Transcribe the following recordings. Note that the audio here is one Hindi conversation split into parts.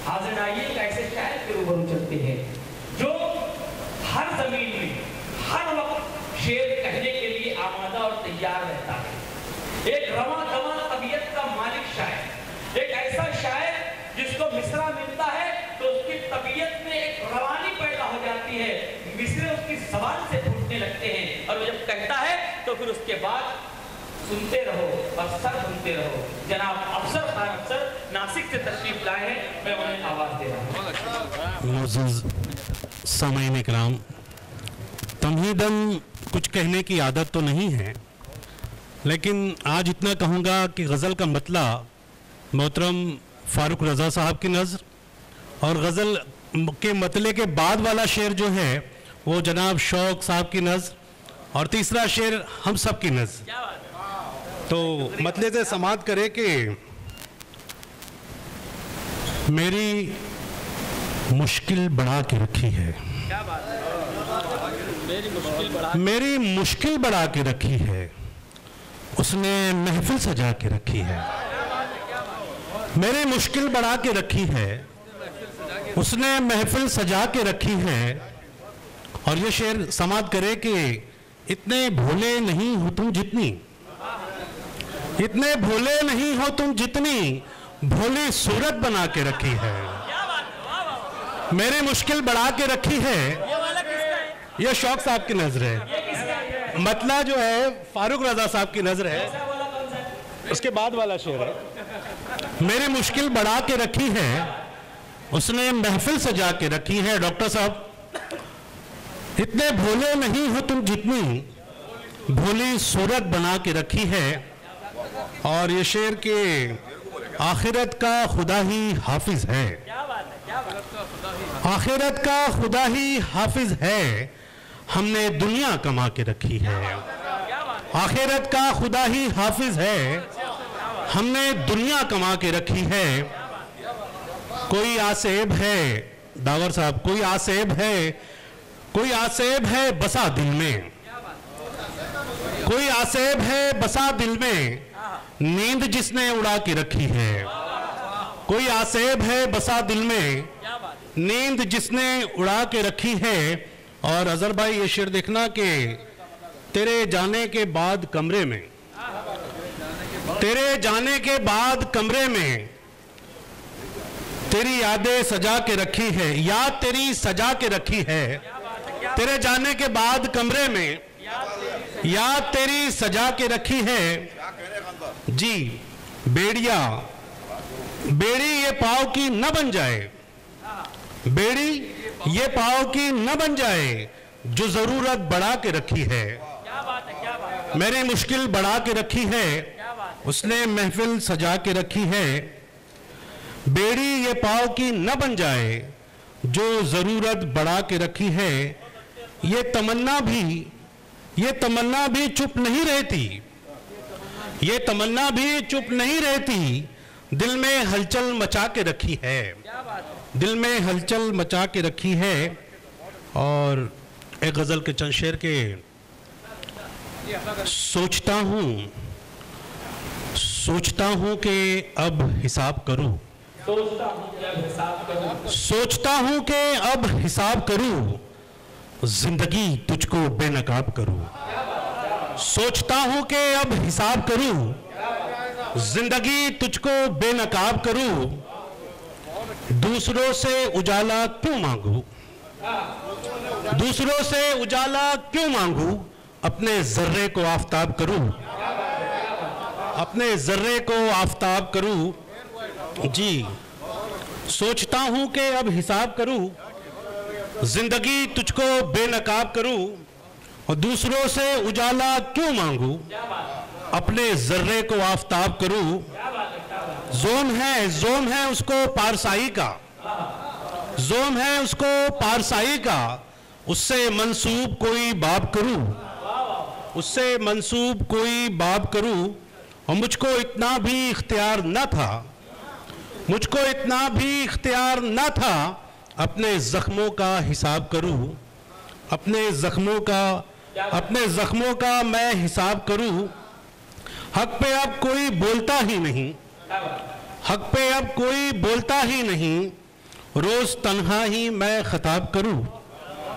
हाजिर आइए एक ऐसे शायर के रूबरू चलते हैं जो हर जमीन में हर वक्त शेर कहने के लिए आमादा और तैयार रहता है। एक रवा दवा तबीयत का मालिक शायर, एक ऐसा शायर जिसको मिसरा मिलता है तो उसकी तबीयत में एक रवानी पैदा हो जाती है, मिसरे उसकी जबान से फूटने लगते हैं और वो जब कहता है तो फिर उसके बाद सुनते रहो और सर सुनते रहो। जनाब अफसर खान अफसर नासिक से तशरीफ लाए हैं, मैं उन्हें आवाज दे रहा हूँ। मुअज़्ज़िज़ सामईन इकराम, तमहीदन कुछ कहने की आदत तो नहीं है, लेकिन आज इतना कहूँगा कि गज़ल का मतला मोहतरम फ़ारूक रज़ा साहब की नज़र और गज़ल के मतले के बाद वाला शेर जो है वो जनाब शौक साहब की नज़र और तीसरा शेर हम सब की नज़र। तो मतले से समात करे कि मेरी मुश्किल बढ़ा के रखी है, मेरी मुश्किल बढ़ा के रखी है, उसने महफिल सजा के रखी है। मेरी मुश्किल बढ़ा के रखी है, उसने महफिल सजा के रखी है। और ये शेर समात करे कि इतने भोले नहीं हो तुम जितनी, इतने भोले नहीं हो तुम जितनी भोली सूरत बना के रखी है। मेरी मुश्किल बढ़ा के रखी है, ये शौक साहब की नजर है। मतला जो है फारूक रजा साहब की नजर है, उसके बाद वाला शेर है। मेरी मुश्किल बढ़ा के रखी है, उसने महफिल सजा के रखी है। डॉक्टर साहब, इतने भोले नहीं हो तुम जितनी भोली सूरत बना के रखी है। और ये शेर के आखिरत का खुदा ही हाफिज है, आखिरत का खुदा ही हाफिज है, हमने दुनिया कमा के रखी है। आखिरत का खुदा ही हाफिज है, हमने दुनिया कमा के रखी है। कोई आसेब है दावर साहब, कोई आसेब है, कोई आसेब है बसा दिल में, कोई आसेब है बसा दिल में, नींद जिसने उड़ा के रखी है। कोई आसेब है बसा दिल में, नींद जिसने उड़ा के रखी है। और अजहर भाई ये शेर देखना कि तेरे जाने के बाद कमरे में, तेरे जाने के बाद कमरे में तेरी यादें सजा के रखी है, याद तेरी सजा के रखी है। तेरे जाने के बाद कमरे में याद तेरी सजा के रखी है। जी बेड़िया, बेड़ी ये पाव की न बन जाए, बेड़ी ये पाव की न बन जाए, जो जरूरत बढ़ा के रखी है। मेरी मुश्किल बढ़ा के रखी है, उसने महफिल सजा के रखी है। बेड़ी ये पाव की न बन जाए, जो जरूरत बढ़ा के रखी है। ये तमन्ना भी चुप नहीं रहती, ये तमन्ना भी चुप नहीं रहती, दिल में हलचल मचा के रखी है, दिल में हलचल मचा के रखी है। और एक गजल के चंद शेर के सोचता हूँ कि अब हिसाब करूं, सोचता हूँ कि अब हिसाब करूं, जिंदगी तुझको बेनकाब करूं। सोचता हूँ कि अब हिसाब करूं, जिंदगी तुझको बेनकाब करूं, दूसरों से उजाला क्यों मांगू, दूसरों से उजाला क्यों मांगू, अपने जर्रे को आफताब करूं, अपने जर्रे को आफताब करूं। जी सोचता हूं कि अब हिसाब करूं, जिंदगी तुझको बेनकाब करूं, और दूसरों से उजाला क्यों मांगू, अपने जर्रे को आफताब करूं। जोम है उसको पारसाई का, जोम है उसको पारसाई का, उससे मंसूब कोई बाब करूं, उससे मंसूब कोई बाब करूं। और मुझको इतना भी इख्तियार न था, मुझको इतना भी इख्तियार न था, अपने जख्मों का हिसाब करूं, अपने जख्मों का मैं हिसाब करूं। हक पे अब कोई बोलता ही नहीं, हक पे अब कोई बोलता ही नहीं, रोज तन्हा ही मैं खताब करूं,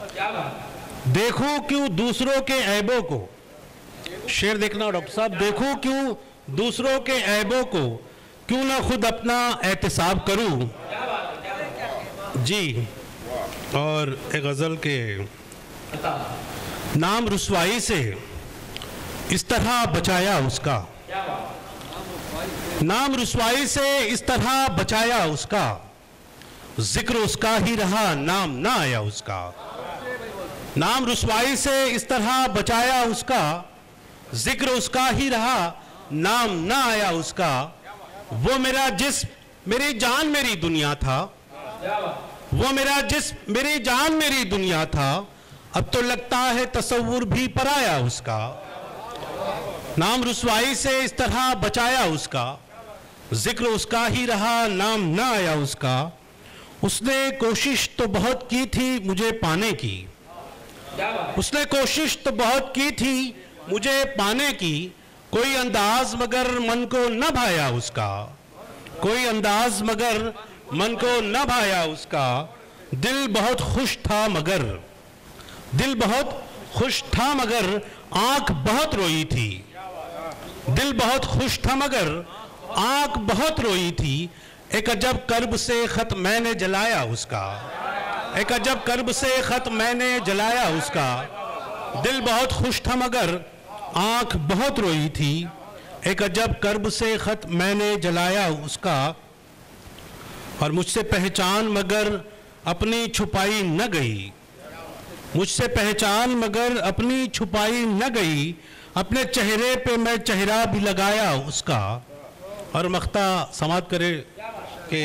क्या बात, देखूं क्यों दूसरों के ऐबों को। शेर देखना डॉक्टर साहब, देखूं क्यों दूसरों के ऐबों को, क्यों ना खुद अपना एहतिसाब करूं। क्या बात, क्या बात जी। और एक गजल के बता, नाम रुसवाई से इस तरह बचाया उसका, क्या बात, नाम रुसवाई से इस तरह बचाया उसका, जिक्र उसका ही रहा नाम ना आया उसका। नाम रुसवाई से इस तरह बचाया उसका, जिक्र उसका ही रहा नाम ना आया उसका। वो मेरा जिस्म मेरी जान मेरी दुनिया था, क्या बात, वो मेरा जिस्म मेरी जान मेरी दुनिया था, अब तो लगता है तसव्वुर भी पराया उसका। नाम रुसवाई से इस तरह बचाया उसका, जिक्र उसका ही रहा नाम ना आया उसका। उसने कोशिश तो बहुत की थी मुझे पाने की, क्या बात, उसने कोशिश तो बहुत की थी मुझे पाने की, कोई अंदाज मगर मन को न भाया उसका, कोई अंदाज मगर मन को न भाया उसका। दिल बहुत खुश था मगर, दिल बहुत खुश था मगर आंख बहुत रोई थी, दिल बहुत खुश था मगर आंख बहुत रोई थी। एक अजब कर्ब से खत मैंने जलाया उसका, एक अजब कर्ब से खत मैंने जलाया उसका। दिल बहुत खुश था मगर आंख बहुत रोई थी, एक अजब कर्ब से खत मैंने जलाया उसका। और मुझसे पहचान मगर अपनी छुपाई न गई, मुझसे पहचान मगर अपनी छुपाई न गई, अपने चेहरे पे मैं चेहरा भी लगाया उसका। और मख्ता समाप्त करे कि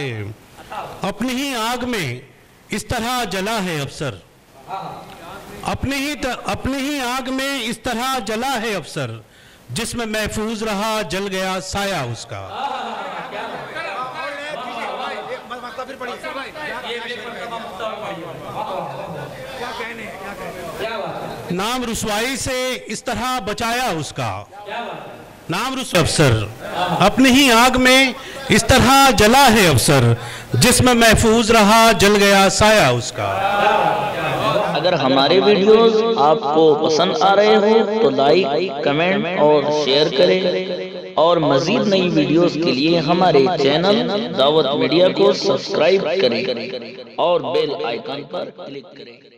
अपनी ही आग में इस तरह जला है अफसर, अपनी ही आग में इस तरह जला है अफसर, जिसमें महफूज रहा जल गया साया उसका। नाम रुसवाई से इस तरह बचाया उसका, नाम रुसवाई अफसर, अपनी ही आग में इस तरह जला है अफसर, जिसमें महफूज रहा जल गया साया उसका। अगर हमारे वीडियोस आपको पसंद आ रहे हो तो लाइक, कमेंट और शेयर करें, और मजीद नई वीडियोस के लिए हमारे चैनल दावत मीडिया को सब्सक्राइब करें और बेल आइकन पर क्लिक करें।